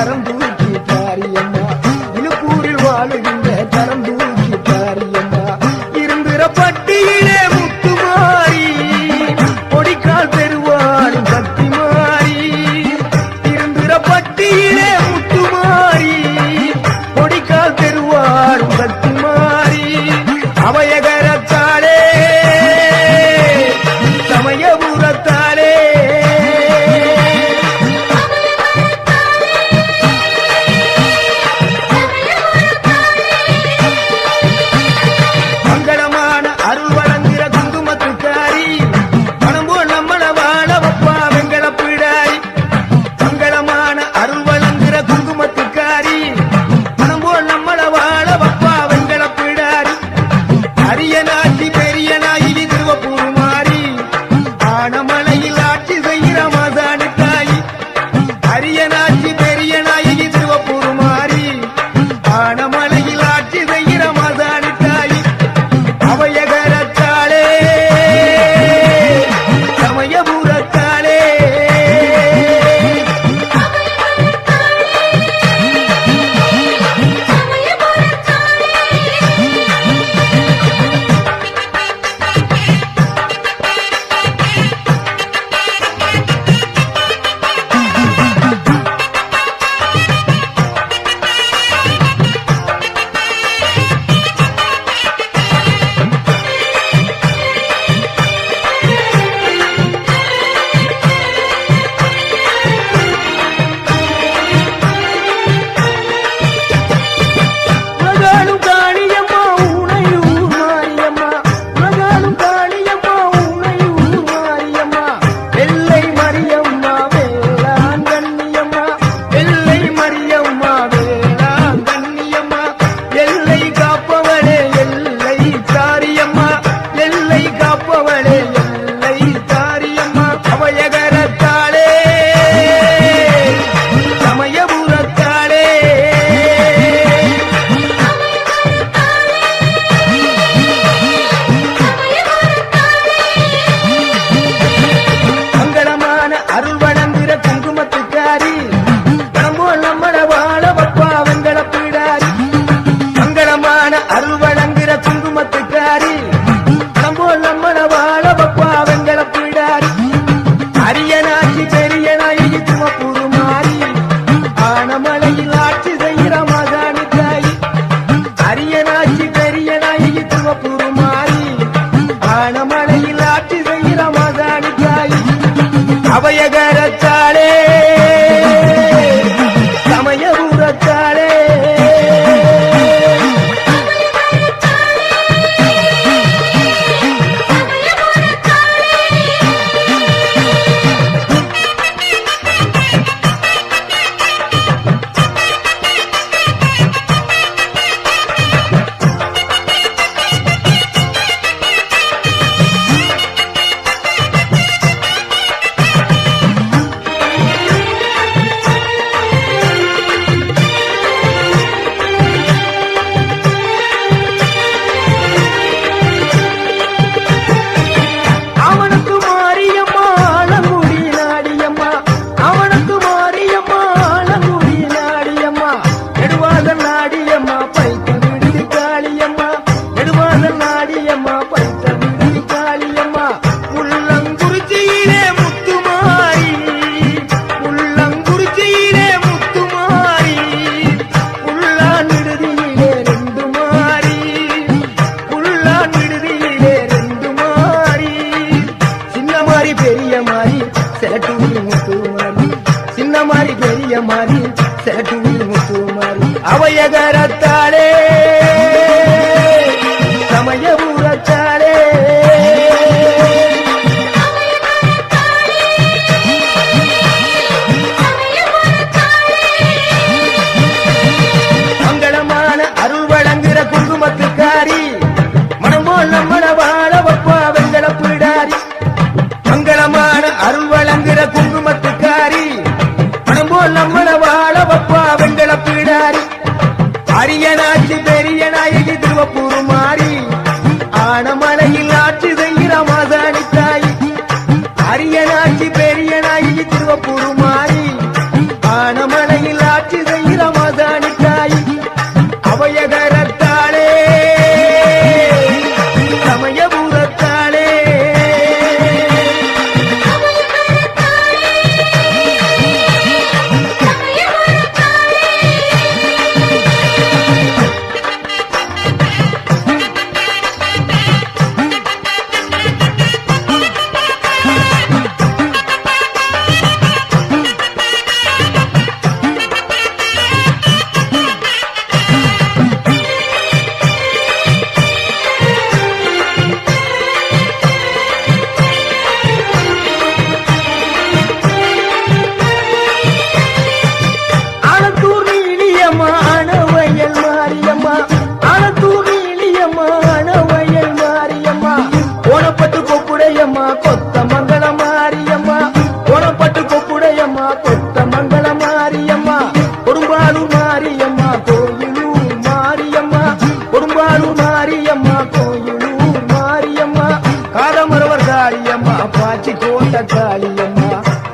கரம் தூக்கி தாரியம்மா இழுப்பூரில் வாழுகின்ற கரம் தூக்கி தாரியம்மா இருந்திர பட்டியிலே முத்துமாரி பொடிக்கால் பெருவாளும் சக்தி மாறி இருந்திர பட்டியிலே முத்துமாரி பொடிக்கால் பெருவாளும் சக்தி மாறி அவையகரத்தாலே சமயபுரத்தாலே மங்களமான அருள் வழங்குகிற குங்குமத்துக்காரி மனம்போ நம்மள வாழ வப்பா வெங்கல பிடாரி மங்களமான அருள் வழங்குகிற குங்குமத்துக்காரி மனம்போ நம்மள வாழ வப்பா வெங்கல பிடாரி அரிய நாட்டி பெரிய நாயகி திருவப்பூர் மாறி ஆனமலையில் ஆட்சி செய்கிற மாசாணி தாயி அரிய நாட்டி பெரிய நாயகி திருவப்பூர் மாறி ஆனமலையில் ஆட்சி செய்கிற மாசாணி தாயி அவையகரத்தாலே சமயபுரத்தாலே உலகாலும் காளியம்மா உனையூர் மாரியம்மா உலகாலும் காளியம்மா உனையூர் மாரியம்மா வெள்ளை மரியம்மா வேளாங்கண்ணியம்மா வெள்ளை மரியம்மா வேளாங்கண்ணியம்மா எல்லை காப்பவளே எல்லை தாரியம்மா எல்லை காப்பவளே எல்லை தாரியம்மா அவையகரத்தாலே சமயபுரத்தாலே மங்களமான அருள் வழங்குகிற குங்குமத்துக்காரி மனம்போ நம்மள வாழ வப்பா வெங்கல பிடாரி மங்களமான அருள் வழங்குகிற குங்குமத்துக்காரி மனம்போ நம்மள வாழ வப்பா வெங்கல பிடாரி அரிய நாட்சி பெரிய நாயகி திருவப்பூர் மாறி ஆனமலையில் ஆட்சி செய்கிற மாசாணி தாயி அரிய நாட்சி பெரிய நாயகி திருவப்பூர் மாறி ஆனமலையில் ஆட்சி செய்கிற மாசாணி தாயி அவையகரத்தாலே சமயபுரத்தாலே அவனுக்கு மாரியம்மா ஆலங்குடி நாடியம்மா அவனுக்கு மாரியம்மா ஆலங்குடி நாடியம்மா நெடுவாத நாடியம்மா பைத்த விடுதி காளியம்மா நெடுவாத நாடியம்மா பைத்த விடுதி காளியம்மா உள்ளங்குறிச்சியிலே முத்துமாரி உள்ளங்குறிச்சியிலே முத்துமாரி உள்ளான் விடுதியிலே ரெண்டு மாறி உள்ளான் விடுதியிலே ரெண்டு மாறி சின்ன மாறி பெரிய மாறி செலட்டூரி முத்து மாறி சின்ன மாறி பெரிய மாறி செலட்டூரி முத்து மாறி அவையகரத்தாலே சமயபுரத்தாலே மங்களமான அருள் வழங்குகிற குங்குமத்துக்காரி மனமோ நம்மள வாழ வப்பா வெங்கல பிடாரி மங்களமான அருள் வழங்குகிற குங்குமத்துக்காரி மனமோ நம்மள வாழ வப்பா வெங்கல பிடாரி அரிய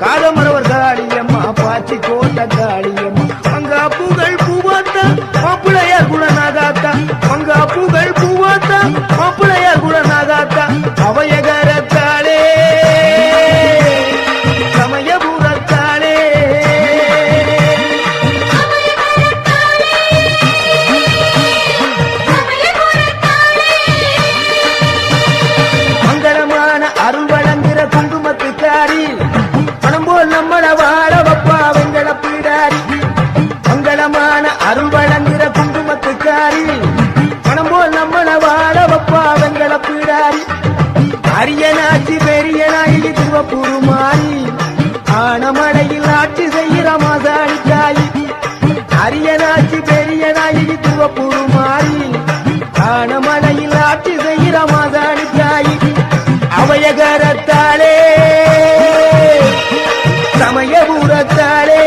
காதமரவர் காளியம்மா பாச்சி கோட்ட காளியம்மா மங்கா பூகள் பூவாத்தா மாப்பிளையார் குணநாகாத்தா மங்கா பூகள் பூவாத்தா மாப்பிளையார் குணநாகாத்தா அவையகரத்தாளே சமயபுரத்தாளே மங்களமான அருள் வழங்குற குங்குமத்துக்காரி பணம் போல் நம்மள வாழ வப்பா வெங்கல பீடாரி மங்களமான அருள் வழங்குற குங்குமத்துக்காரி பணம் போல் நம்மள வாழ வப்பா வெங்கல பீடாரி அரியனாட்சி பெரிய நாயகி திருவப்பூரு மாறி ஆனமடையில் ஆட்சி செய்கிற மாசாணி தாயி அரியனாட்சி பெரிய நாயகி திருவப்பூரு மாறி ஆனமடையில் ஆட்சி செய்கிற மாசாணி தாயி அவையகரத்தாளே சமயபுரத்தாளே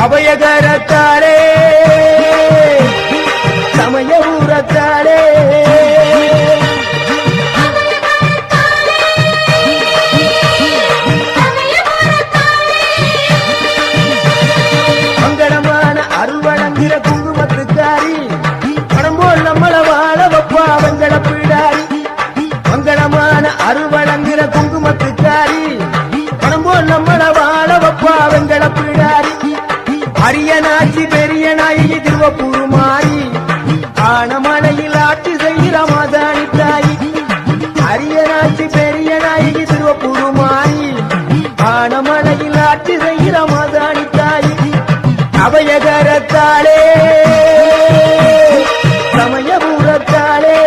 அபயகரத்தாளே சமயபுரத்தாளே மங்களமான அருள் வழங்குற குங்குமத்துக்காரி பணம் போல் நம்மள வாழ வப்பா வெங்கல பீடாரி மங்களமான அருள் வழங்குற குங்குமத்துக்காரி பணம் போல் நம்மள வாழ வப்பா வெங்கல பீடாரி அரியனாட்சி பெரிய நாயகி திருவப்பூரு மாறி ஆனமலையில் ஆட்சி செய்கிற மாதாணி தாயி அரியனாட்சி பெரிய நாயகி திருவப்பூரு மாறி ஆனமலையில் ஆட்சி செய்கிற மாதாணி தாயி அபயகரத்தாளே சமயபுரத்தாளே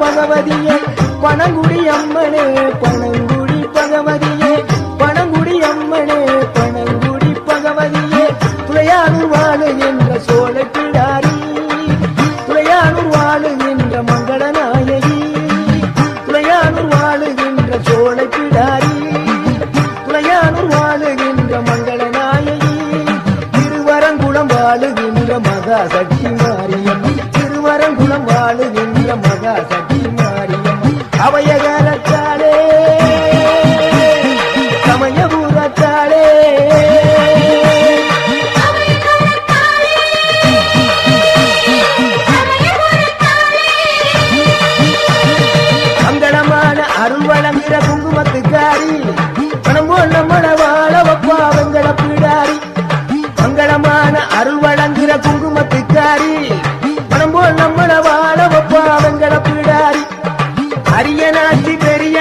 பகவதியே பனங்குடி அம்மனே பனங்குடி பகவதியே பனங்குடி அம்மனே பனங்குடி பகவதியே துளையானூர் வாழுகின்ற சோழ பிடாரி துளையானூர் வாழுகின்ற மங்கள நாயகி துளையானூர் வாழுகின்ற சோழ பிடாரி துளையானூர் வாழுகின்ற மங்கள நாயகி திருவரங்குளம் வாழுகின்ற மகா சக்தி மாரியம் திருவரங்குளம் வாழுகின்ற மகா சக்தி மாரியம் அவையகரத்தாளே சமயபுரத்தாளே மங்களமான அருள் வழங்குற குங்குமத்துக்காரி பணம் போல் நம்மள வாழ வப்பா வெங்கல பீடாரி மங்களமான அருள் வழங்குற குங்குமத்துக்காரி பணம் போல் நம்மள வாழ வப்பா வெங்கல பீடாரி அரியனாட்சி பெரிய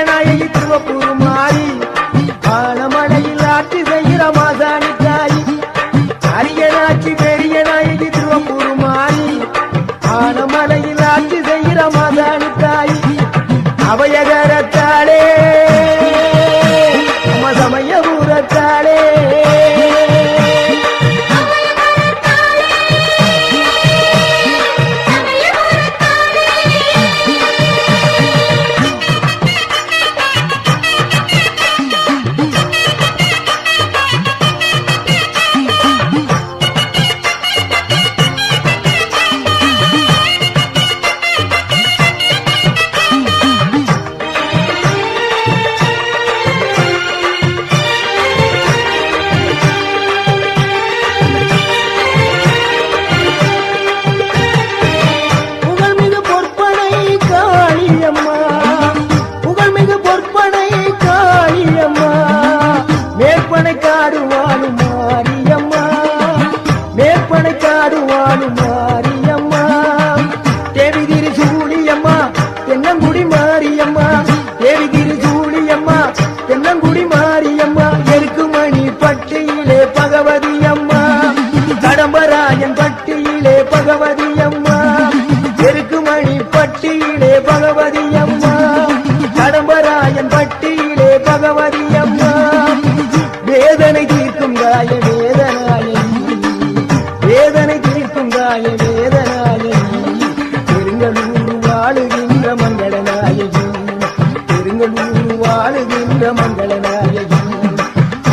வாழுகின்ற மங்கள நாயகி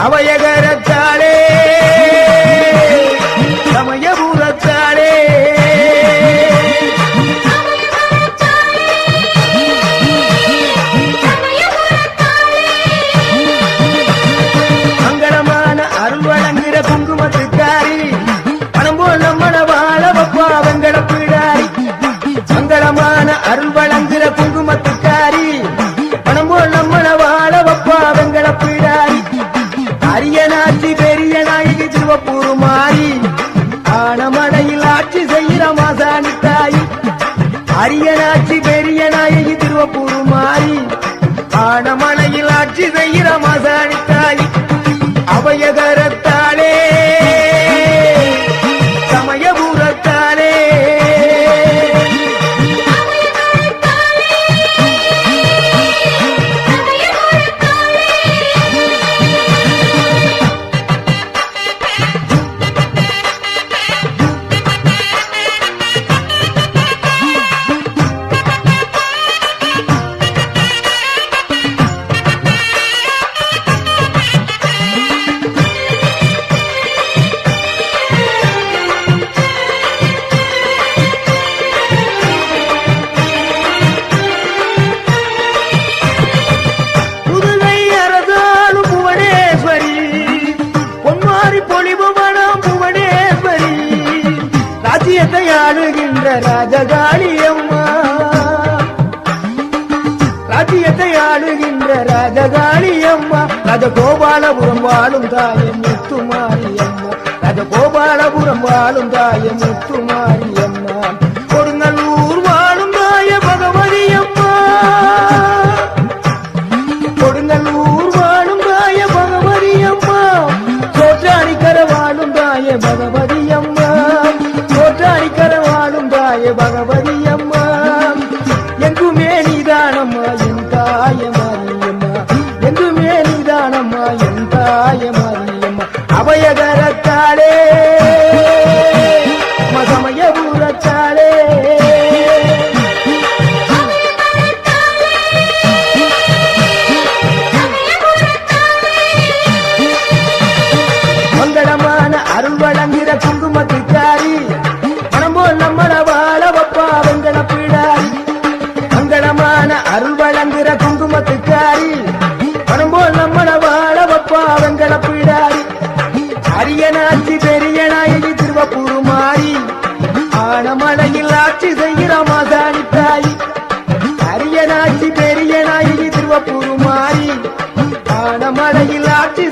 அவயகரத்தாளே சமயபுரத்தாளே மங்களமான அருள் வழங்குகிற குங்குமத்துக்காரி பணம் போல் நம்மள வாழ வப்பா வெங்கட பிடாரி மங்களமான அருள் வழங்குகிற குங்குமத்துக்காரி பணம் போல் நம்மள வாழ வப்பா வெங்கட பிடாரி அரியனாட்சி பெரிய நாயகி திருவப்பூர் மாறி ஆனமடையில் ஆட்சி செய்கிற மாசாணி தாய் அரியனாட்சி பெரிய நாயகி திருவப்பூர் மாறி ஆனமலையில் ஆட்சி செய்கிற மாசாணி தாய் அபயகரத்தாளே சமயபுரத்தாளே ஆளுகின்ற ராஜகாளி அம்மா ராஜ்யத்தை ஆளுகின்ற ராஜகாளி அம்மா ராஜகோபாலபுரம் வாழும் தாயே முத்துமாரி அம்மா ராஜகோபாலபுரம் வாழும் தாயே முத்துமாரி அம்மா கொடுங்கல்லூர் வாழும் தாய பகவதி அம்மா கொடுங்கல்லூர் வாழும் தாய பகவதி அம்மா சோற்றாணிக்கர வாழும் தாய பகவதி அம்மா சோற்றாணிக்கர வாழும் தாய பகவதி அம்மா எங்குமே நீதானம்மா என் தாய மாரியம்மா எங்குமே நீதானம்மா என் தாய மாரியம்மா அபயகரத்தாளே சமயபுரத்தாளே மங்களமான அருள் வழங்குகிற குங்குமத்துக்காரி மனம் போல் நம்மள வாழ வப்பா வெங்கட பிடாரி மங்களமான அருள் வழங்குகிற குங்குமத்துக்காரி மனம் போல் நம்மள வாழ வப்பா வெங்கட பிடாரி அரியனாட்சி பெரிய நாயகி திருவப்பூர் மாறி ஆனமலையில் ஆட்சி செய்கிற மாசாணி தாய் அரியனாட்சி பெரிய நாயகி திருவப்பூர் மாறி ஆனமலையில் ஆட்சி